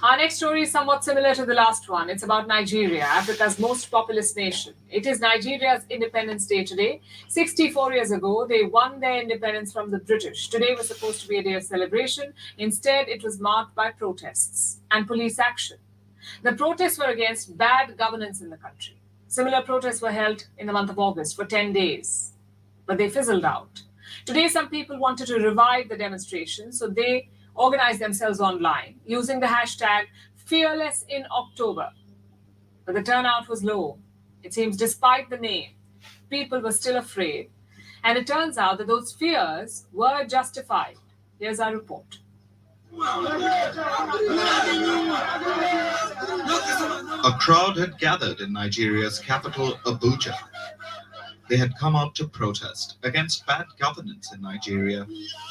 Our next story is somewhat similar to the last one. It's about Nigeria, Africa's most populous nation. It is Nigeria's Independence Day today. 64 years ago, they won their independence from the British. Today was supposed to be a day of celebration. Instead, it was marked by protests and police action. The protests were against bad governance in the country. Similar protests were held in the month of August for 10 days, but they fizzled out. Today, some people wanted to revive the demonstration, so they organized themselves online using the hashtag Fearless in October. But the turnout was low. It seems despite the name, people were still afraid. And it turns out that those fears were justified. Here's our report. A crowd had gathered in Nigeria's capital, Abuja. They had come out to protest against bad governance in Nigeria.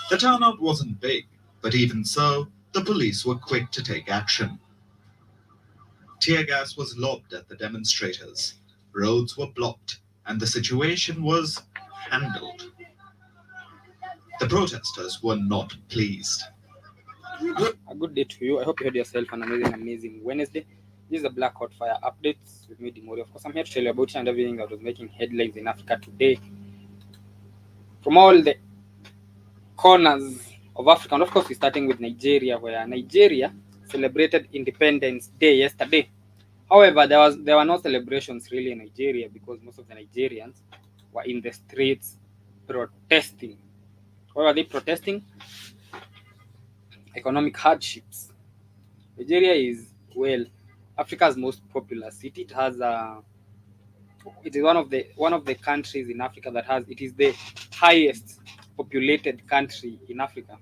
The turnout wasn't big, but even so, the police were quick to take action. Tear gas was lobbed at the demonstrators, roads were blocked, and the situation was handled. The protesters were not pleased. A good day to you. I hope you had yourself an amazing Wednesday. This is the Black Hot Fire updates with me, Dimori. Of course, I'm here to tell you about it and everything that was making headlines in Africa today. From all the corners of Africa, and of course, we're starting with Nigeria, where Nigeria celebrated Independence Day yesterday. However, there were no celebrations really in Nigeria because most of the Nigerians were in the streets protesting. What were they protesting? Economic hardships. Nigeria is, well, Africa's most populous city. It is one of the countries in Africa it is the highest populated country in Africa.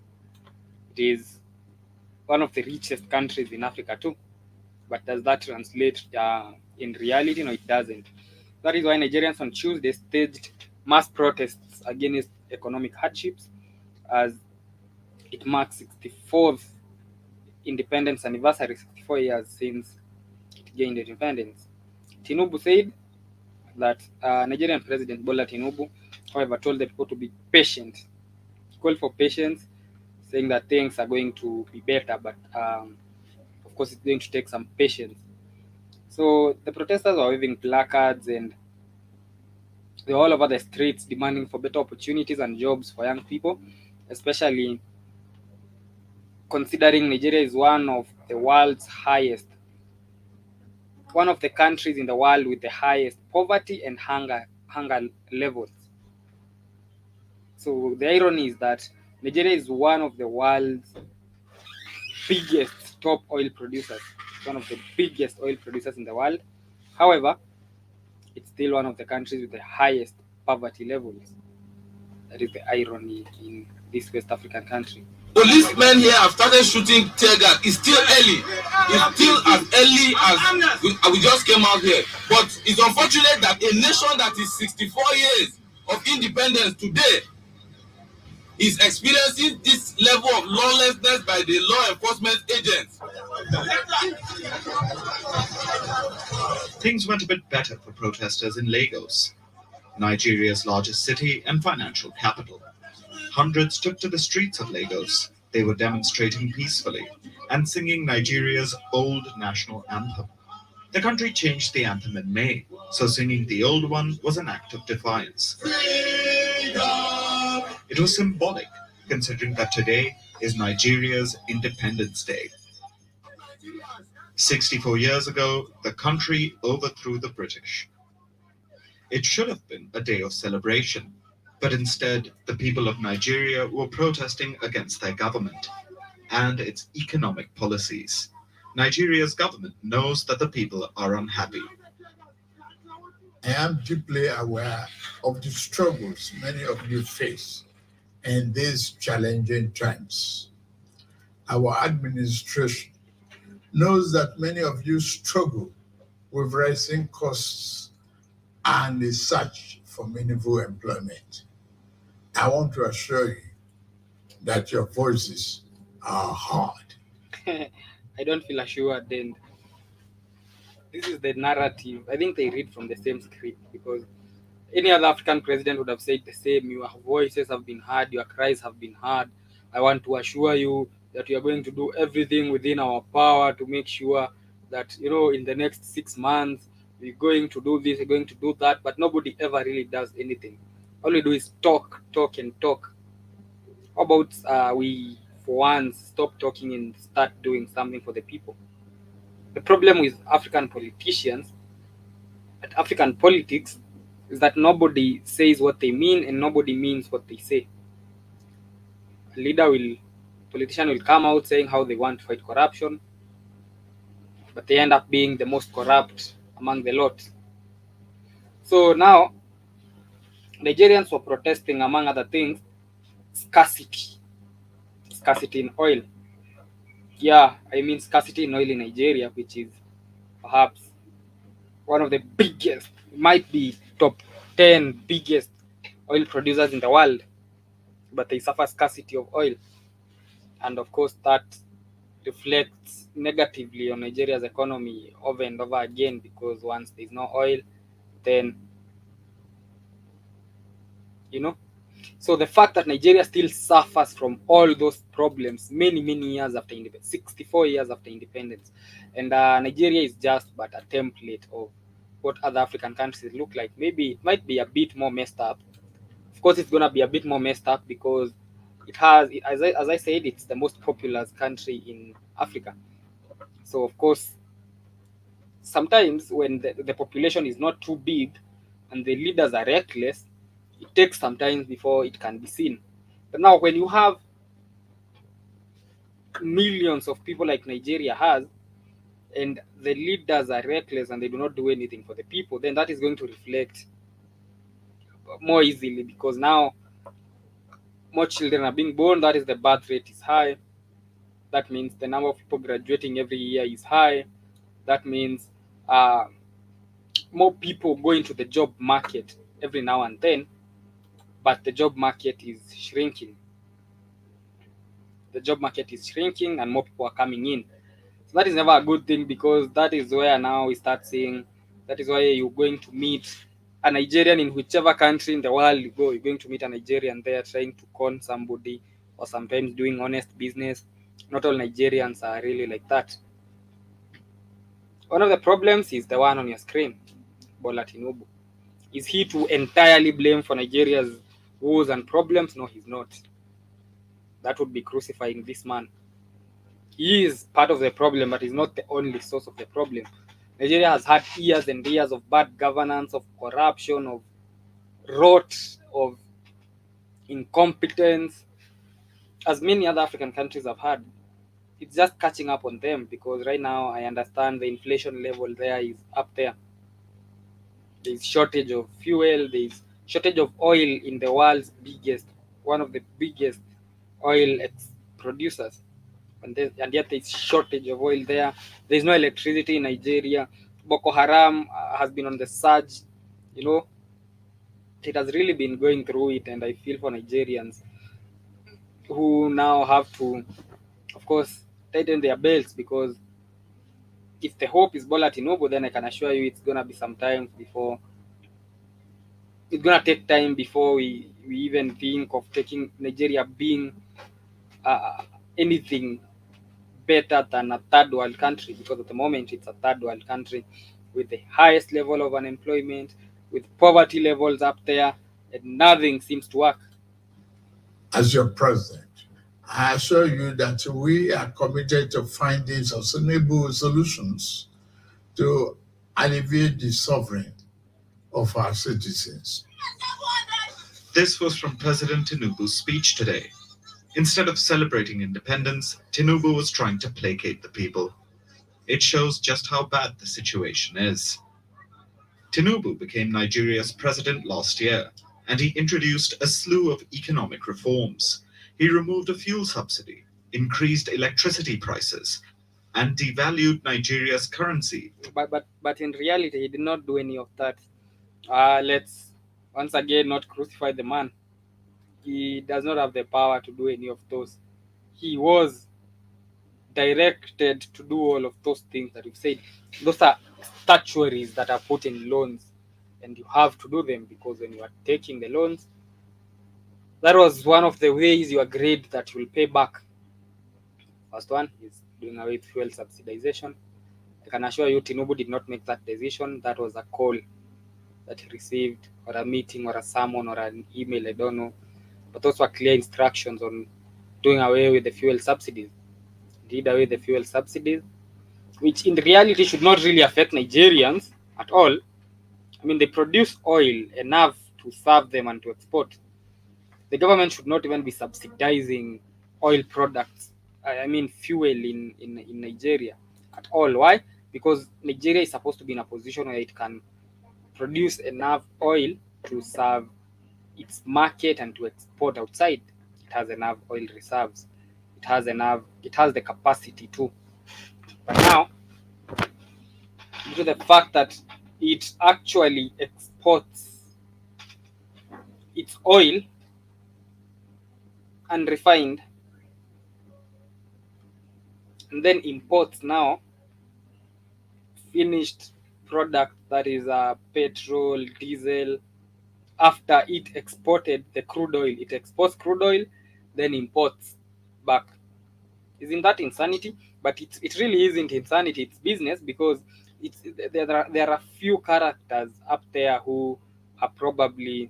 It is one of the richest countries in Africa too. But does that translate in reality? No, it doesn't. That is why Nigerians on Tuesday staged mass protests against economic hardships as it marks 64th independence anniversary, 64 years since it gained independence. Tinubu said that Nigerian President Bola Tinubu, however, told the people to be patient. He called for patience, saying that things are going to be better, but of course it's going to take some patience. So the protesters were waving placards and they were all over the streets demanding for better opportunities and jobs for young people, especially considering Nigeria is one of the countries in the world with the highest poverty and hunger levels. So the irony is that Nigeria is one of the world's biggest top oil producers. It's one of the biggest oil producers in the world. However, it's still one of the countries with the highest poverty levels. That is the irony in this West African country. Policemen here have started shooting tear gas. It's still early. It's still as early as we just came out here. But it's unfortunate that a nation that is 64 years of independence today is experiencing this level of lawlessness by the law enforcement agents. Things went a bit better for protesters in Lagos, Nigeria's largest city and financial capital. Hundreds took to the streets of Lagos. They were demonstrating peacefully and singing Nigeria's old national anthem. The country changed the anthem in May, so singing the old one was an act of defiance. It was symbolic, considering that today is Nigeria's Independence Day. 64 years ago, the country overthrew the British. It should have been a day of celebration, but instead, the people of Nigeria were protesting against their government and its economic policies. Nigeria's government knows that the people are unhappy. I am deeply aware of the struggles many of you face in these challenging times. Our administration knows that many of you struggle with rising costs and the search for meaningful employment. I want to assure you that your voices are heard. I don't feel assured, and this is the narrative. I think they read from the same script because any other African president would have said the same. Your voices have been heard, your cries have been heard. I want to assure you that we are going to do everything within our power to make sure that, in the next 6 months we're going to do this, we're going to do that, but nobody ever really does anything. All we do is talk, talk, and talk. How about we, for once, stop talking and start doing something for the people? The problem with African politicians, at African politics, is that nobody says what they mean and nobody means what they say. A politician will come out saying how they want to fight corruption, but they end up being the most corrupt among the lot. So now, Nigerians were protesting, among other things, scarcity in oil. Yeah, I mean scarcity in oil in Nigeria, which is perhaps one of the biggest, might be top 10 biggest oil producers in the world, but they suffer scarcity of oil. And of course, that reflects negatively on Nigeria's economy over and over again, because once there's no oil, then, so the fact that Nigeria still suffers from all those problems many years after independence, 64 years after independence, and Nigeria is just but a template of what other African countries look like. Maybe it might be a bit more messed up. Of course, it's gonna be a bit more messed up because as I said, it's the most populous country in Africa. So of course, sometimes when the population is not too big and the leaders are reckless, it takes some time before it can be seen. But now when you have millions of people like Nigeria has, and the leaders are reckless and they do not do anything for the people, then that is going to reflect more easily, because now more children are being born. That is, the birth rate is high. That means the number of people graduating every year is high. That means more people go into the job market every now and then, but the job market is shrinking. The job market is shrinking and more people are coming in. So that is never a good thing, because that is where now we start seeing, that is why you're going to meet a Nigerian in whichever country in the world you go. You're going to meet a Nigerian there trying to con somebody, or sometimes doing honest business. Not all Nigerians are really like that. One of the problems is the one on your screen, Bola Tinubu. Is he to entirely blame for Nigeria's woes and problems? No, he's not. That would be crucifying this man. He is part of the problem, but he's not the only source of the problem. Nigeria has had years and years of bad governance, of corruption, of rot, of incompetence, as many other African countries have had. It's just catching up on them, because right now I understand the inflation level there is up there. There's shortage of fuel, there's shortage of oil in the world's one of the biggest oil producers. And yet there's shortage of oil there. There's no electricity in Nigeria. Boko Haram has been on the surge. It has really been going through it, and I feel for Nigerians who now have to, of course, tighten their belts, because if the hope is Bola Tinubu, then I can assure you it's gonna be some time before. It's gonna take time before we even think of taking Nigeria being anything better than a third world country, because at the moment it's a third world country with the highest level of unemployment, with poverty levels up there, and nothing seems to work. As your president, I assure you that we are committed to finding sustainable solutions to alleviate the suffering of our citizens. This was from President Tinubu's speech today. Instead of celebrating independence, Tinubu was trying to placate the people. It shows just how bad the situation is. Tinubu became Nigeria's president last year, and he introduced a slew of economic reforms. He removed a fuel subsidy, increased electricity prices, and devalued Nigeria's currency. But in reality, he did not do any of that. Let's once again not crucify the man. He does not have the power to do any of those. He was directed to do all of those things that you've said. Those are statutories that are put in loans, and you have to do them, because when you are taking the loans, that was one of the ways you agreed that you will pay back. First one is doing away with fuel subsidization. I can assure you, Tinubu did not make that decision. That was a call that he received, or a meeting, or a sermon, or an email, I don't know. But those were clear instructions on doing away with the fuel subsidies. Did away with the fuel subsidies, which in reality should not really affect Nigerians at all. I mean, they produce oil enough to serve them and to export. The government should not even be subsidizing oil products, I mean fuel in Nigeria at all. Why? Because Nigeria is supposed to be in a position where it can produce enough oil to serve its market and to export outside. It has enough oil reserves. It has the capacity to. But now, due to the fact that it actually exports its oil unrefined and then imports now finished product, that is petrol, diesel. After it exported the crude oil, it exports crude oil, then imports back. Isn't that insanity? But it really isn't insanity. It's business, because there are few characters up there who are probably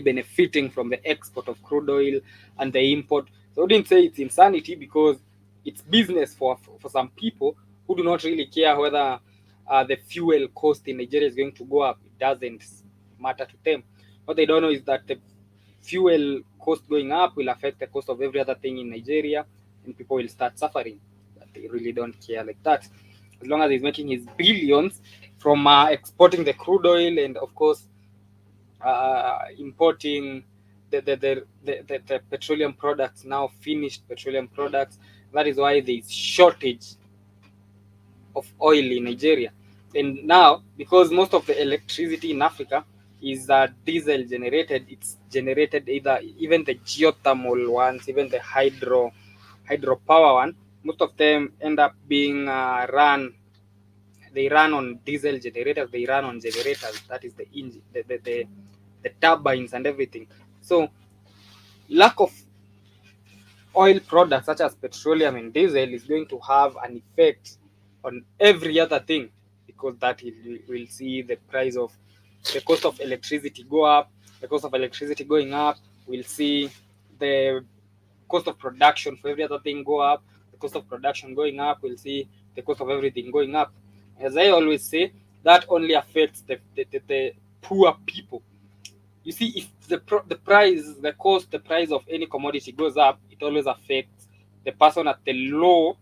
benefiting from the export of crude oil and the import. So I wouldn't say it's insanity, because it's business for some people who do not really care whether the fuel cost in Nigeria is going to go up. It doesn't matter to them. What they don't know is that the fuel cost going up will affect the cost of every other thing in Nigeria, and people will start suffering. But they really don't care like that. As long as he's making his billions from exporting the crude oil, and of course importing the petroleum products, now finished petroleum products. That is why there is shortage of oil in Nigeria. And now, because most of the electricity in Africa is diesel generated, it's generated even the geothermal ones, even the hydropower one, most of them end up being they run on diesel generators, they run on generators, that is the engine, the turbines and everything. So lack of oil products such as petroleum and diesel is going to have an effect on every other thing, because that will see the cost of electricity go up. The cost of electricity going up, we'll see the cost of production for every other thing go up. The cost of production going up, we'll see the cost of everything going up. As I always say, that only affects the poor people. You see, if the price of any commodity goes up, it always affects the person at the low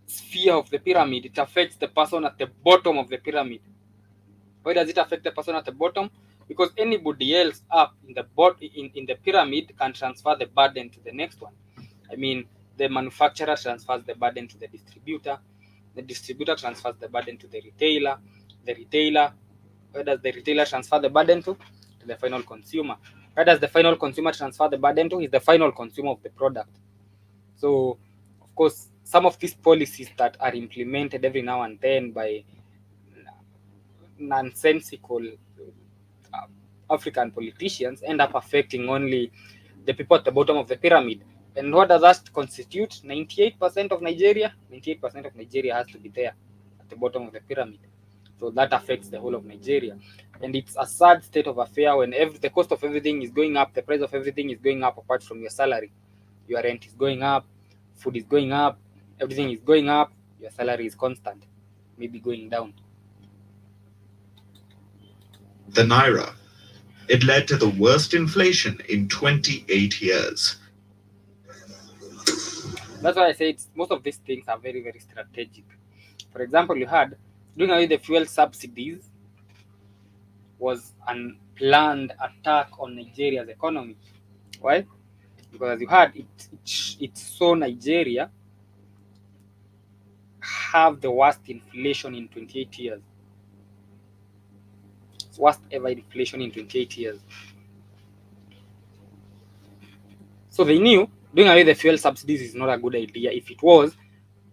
sphere of the pyramid. It affects the person at the bottom of the pyramid. Why does it affect the person at the bottom? Because anybody else up in the pyramid can transfer the burden to the next one. I mean, the manufacturer transfers the burden to the distributor. The distributor transfers the burden to the retailer. Where does the retailer transfer the burden to? To the final consumer. Where does the final consumer transfer the burden to? Is the final consumer of the product. So, of course, some of these policies that are implemented every now and then by nonsensical African politicians end up affecting only the people at the bottom of the pyramid. And what does that constitute? 98% of Nigeria? 98% of Nigeria has to be there at the bottom of the pyramid. So that affects the whole of Nigeria. And it's a sad state of affair when the cost of everything is going up, the price of everything is going up apart from your salary. Your rent is going up, food is going up, everything is going up, your salary is constant, maybe going down. The Naira. It led to the worst inflation in 28 years. That's why I say most of these things are very, very strategic. For example, you had doing away the fuel subsidies was an planned attack on Nigeria's economy. Why? Because as you had, it saw Nigeria have the worst inflation in 28 years. It's worst ever inflation in 28 years. So they knew doing away the fuel subsidies is not a good idea. If it was,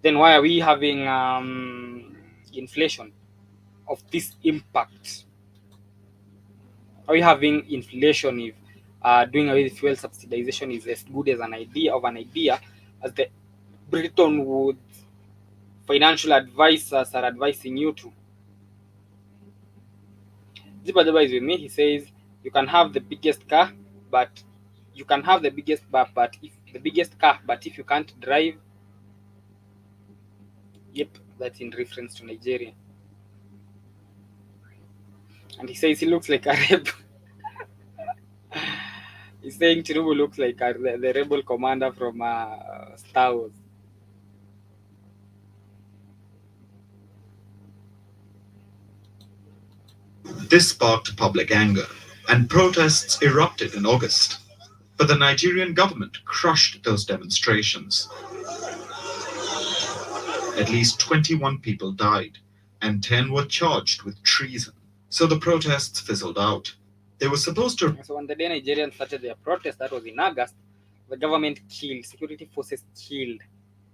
then why are we having inflation of this impact? Are we having inflation if doing away with fuel subsidization is as good as an idea as the Bretton Woods financial advisors are advising you to? Zibadaba is with me. He says you can have the biggest car, but you can have the biggest car, but if you can't drive, yep, that's in reference to Nigeria. And he says he looks like a rebel. He's saying Tinubu looks like the rebel commander from Star Wars. This sparked public anger, and protests erupted in August. But the Nigerian government crushed those demonstrations. At least 21 people died, and 10 were charged with treason. So the protests fizzled out. They were supposed to. So on the day Nigerians started their protest, that was in August, the government killed, security forces killed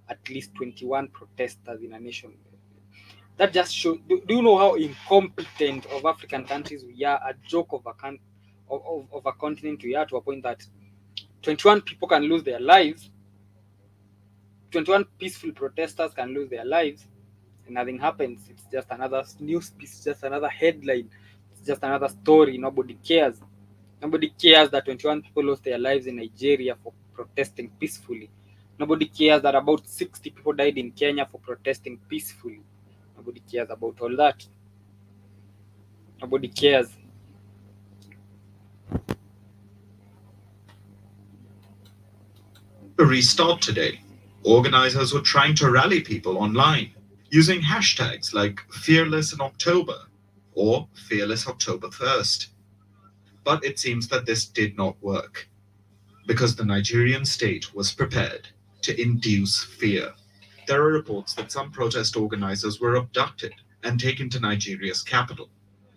at least 21 protesters in a nation. That just shows. Do you know how incompetent of African countries we are? A joke of a continent we are, to a point that 21 people can lose their lives. 21 peaceful protesters can lose their lives, and nothing happens. It's just another news piece, just another headline. It's just another story. Nobody cares. Nobody cares that 21 people lost their lives in Nigeria for protesting peacefully. Nobody cares that about 60 people died in Kenya for protesting peacefully. Nobody cares about all that. Nobody cares. A restart today. Organizers were trying to rally people online using hashtags like Fearless in October or Fearless October 1st. But it seems that this did not work because the Nigerian state was prepared to induce fear. There are reports that some protest organizers were abducted and taken to Nigeria's capital.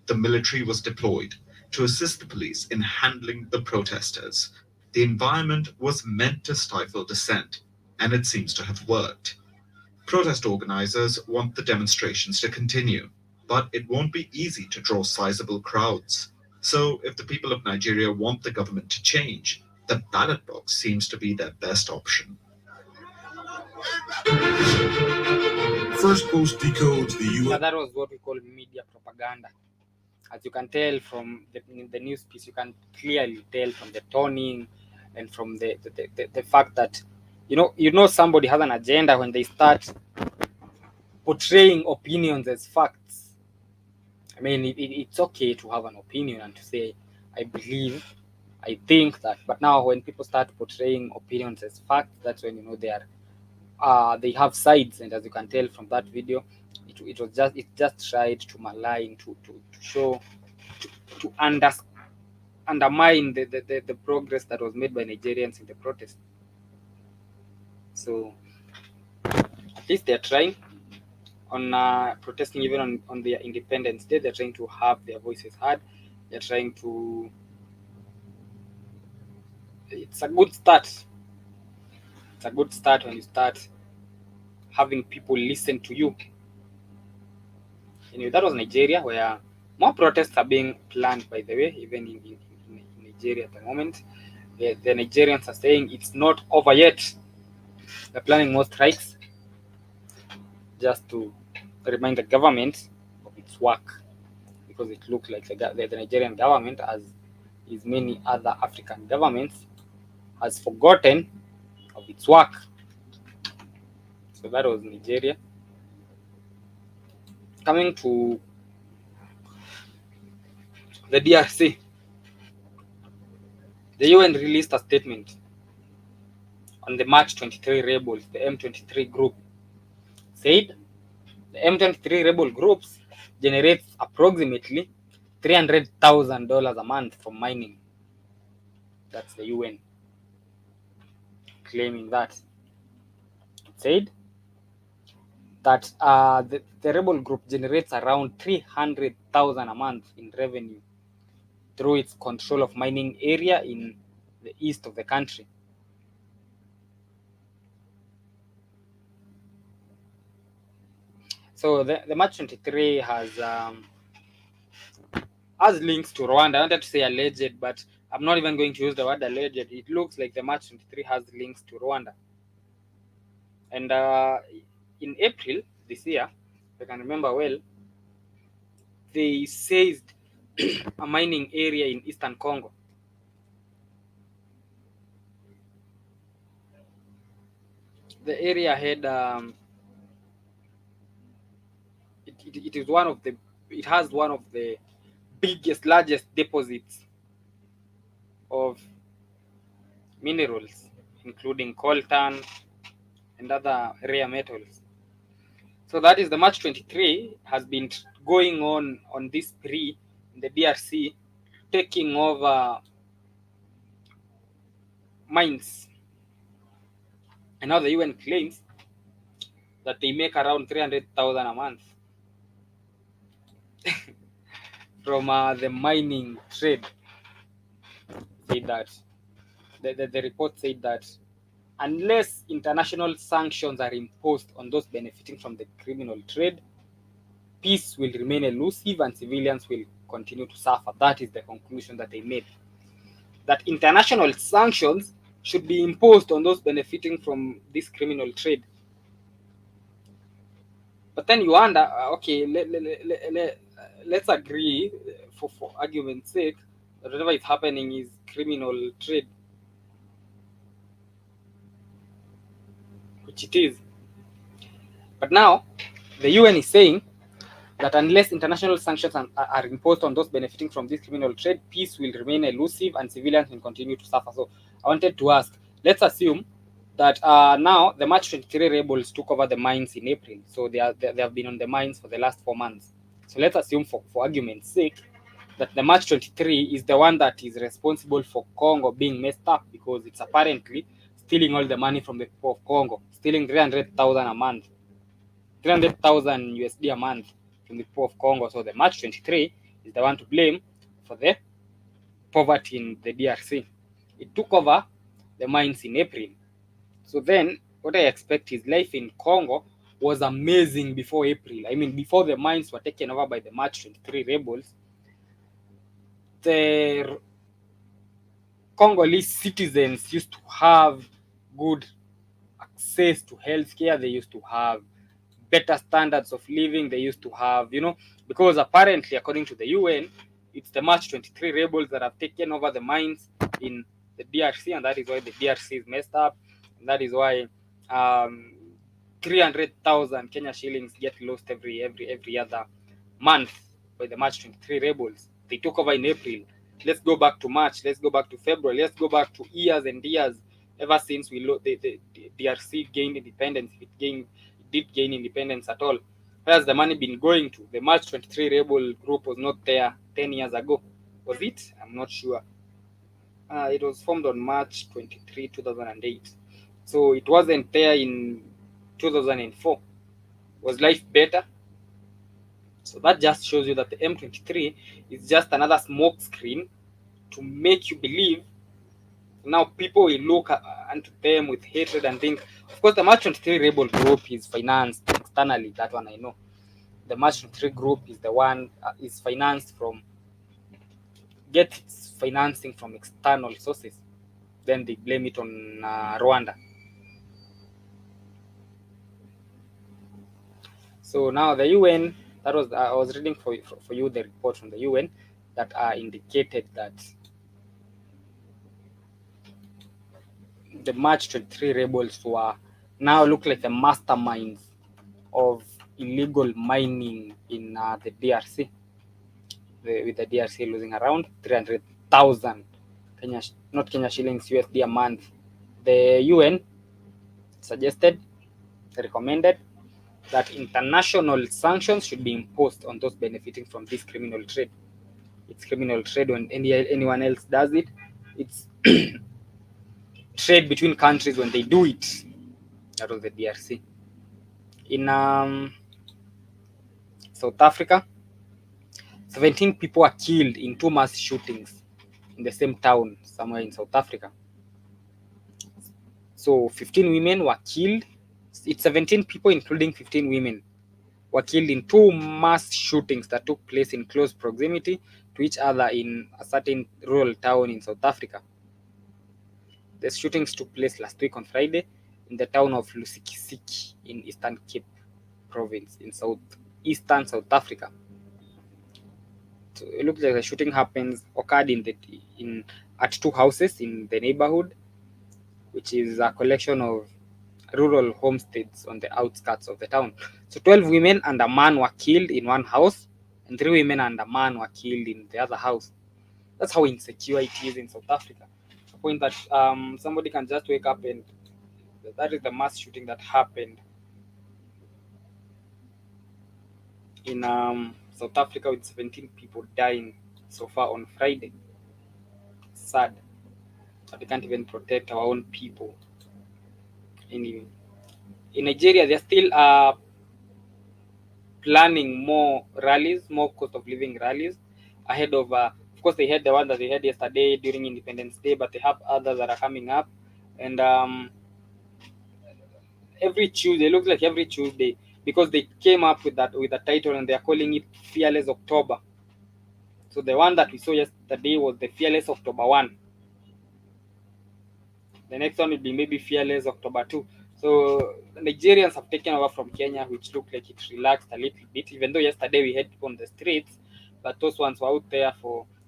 The military was deployed to assist the police in handling the protesters. The environment was meant to stifle dissent, and it seems to have worked. Protest organizers want the demonstrations to continue, but it won't be easy to draw sizable crowds. So, if the people of Nigeria want the government to change, the ballot box seems to be their best option. First Post decodes the Yeah, U.S. that was what we call media propaganda. As you can tell from the news piece, you can clearly tell from the toning and from the fact that you know somebody has an agenda when they start portraying opinions as facts. I mean, it's okay to have an opinion and to say, I believe, I think that. But now when people start portraying opinions as facts, that's when they have sides. And as you can tell from that video, it just tried to malign, to show, to undermine the progress that was made by Nigerians in the protest. So at least they're trying on protesting, even on their Independence Day. They're trying to have their voices heard. They're trying to. It's a good start. It's a good start when you start having people listen to you. That was Nigeria, where more protests are being planned, by the way, even in Nigeria at the moment. The Nigerians are saying it's not over yet. They're planning more strikes just to remind the government of its work, because it looks like the Nigerian government, as is many other African governments, has forgotten of its work. So that was Nigeria. Coming to the DRC, the UN released a statement on the March 23 rebels, the M23 group, said the M23 rebel groups generates approximately $300,000 a month from mining. That's the UN claiming that. It said that the rebel group generates around $300,000 a month in revenue through its control of mining area in the east of the country. So the March 23 has has links to Rwanda. I wanted to say alleged, but I'm not even going to use the word alleged. It looks like the March 23 has links to Rwanda. And in April this year, if I can remember well, they seized a mining area in eastern Congo. The area had it is one of the it has one of the largest deposits of minerals, including coltan and other rare metals. So that is the March 23 has been going on this spree in the DRC, taking over mines. And now the UN claims that they make around 300,000 a month from the mining trade. Said that the report said that unless international sanctions are imposed on those benefiting from the criminal trade, peace will remain elusive and civilians will continue to suffer. That is the conclusion that they made. That international sanctions should be imposed on those benefiting from this criminal trade. But then you wonder, okay, let's agree, for argument's sake, that whatever is happening is criminal trade, which it is. But now, the UN is saying that unless international sanctions are imposed on those benefiting from this criminal trade, peace will remain elusive and civilians will continue to suffer. So I wanted to ask, let's assume that now the March 23 rebels took over the mines in April. So they have been on the mines for the last 4 months. So let's assume for argument's sake that the March 23 is the one that is responsible for Congo being messed up, because it's apparently stealing all the money from the people of Congo, stealing 300,000 a month, 300,000 USD a month from the people of Congo. So the March 23 is the one to blame for the poverty in the DRC. It took over the mines in April. So then what I expect is life in Congo was amazing before April. I mean, before the mines were taken over by the March 23 rebels, the Congolese citizens used to have good access to healthcare. They used to have better standards of living. They used to have, because apparently, according to the UN, it's the March 23 rebels that have taken over the mines in the DRC, and that is why the DRC is messed up. And that is why 300,000 Kenya shillings get lost every other month by the March 23 rebels. They took over in April. Let's go back to March. Let's go back to February. Let's go back to years and years ever since the DRC gained independence. It did gain independence at all. Where's the money been going to? The March 23 rebel group was not there 10 years ago. Was it? I'm not sure. It was formed on March 23, 2008. So it wasn't there in 2004. Was life better? So that just shows you that the M23 is just another smoke screen to make you believe. Now people will look unto them with hatred and think, of course, the March 23 rebel group is financed externally. That one I know. The March 23 group is the one is financed gets financing from external sources. Then they blame it on Rwanda. So now the UN, that was I was reading for you the report from the UN that indicated that the March 23 rebels were now look like the masterminds of illegal mining in the DRC, with the DRC losing around 300,000 not Kenya shillings, USD a month. The UN recommended that international sanctions should be imposed on those benefiting from this criminal trade. It's criminal trade when anyone else does it. It's trade between countries when they do it. That was the DRC. In South Africa, 17 people were killed in 2 mass shootings in the same town somewhere in South Africa. So 15 women were killed. It's 17 people, including 15 women, were killed in 2 mass shootings that took place in close proximity to each other in a certain rural town in South Africa. The shootings took place last week on Friday in the town of Lusikisiki in Eastern Cape Province in southeastern South Africa. So it looks like the shooting occurred at two houses in the neighborhood, which is a collection of rural homesteads on the outskirts of the town. So 12 women and a man were killed in one house, and 3 women and a man were killed in the other house. That's how insecure it is in South Africa. The point that somebody can just wake up and that is the mass shooting that happened in South Africa, with 17 people dying so far on Friday. Sad that we can't even protect our own people. Anyway, in Nigeria, they're still planning more rallies, more cost of living rallies ahead of course, they had the one that they had yesterday during Independence Day, but they have others that are coming up. And every Tuesday, it looks like every Tuesday, because they came up with a title and they are calling it Fearless October. So the one that we saw yesterday was the Fearless October 1. The next one will be maybe Fearless October 2. So Nigerians have taken over from Kenya, which looked like it relaxed a little bit, even though yesterday we had people on the streets, but those ones were out there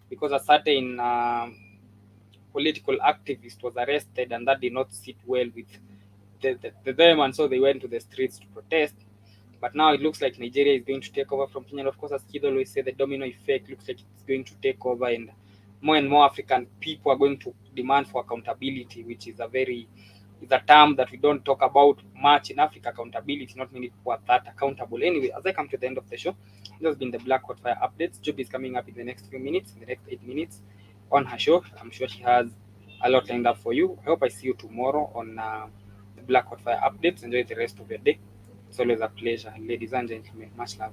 because a certain political activist was arrested, and that did not sit well with them, and so they went to the streets to protest. But now it looks like Nigeria is going to take over from Kenya. And of course, as Kid always said, the domino effect looks like it's going to take over, and more African people are going to demand for accountability, which is a term that we don't talk about much in Africa. Accountability, not many people are that accountable. Anyway, as I come to the end of the show, this has been the Black Hot Fire updates. Job is coming up in the next few minutes, in the next 8 minutes on her show. I'm sure she has a lot lined up for you. I hope I see you tomorrow on the Black Hot Fire updates. Enjoy the rest of your day. It's always a pleasure, ladies and gentlemen. Much love.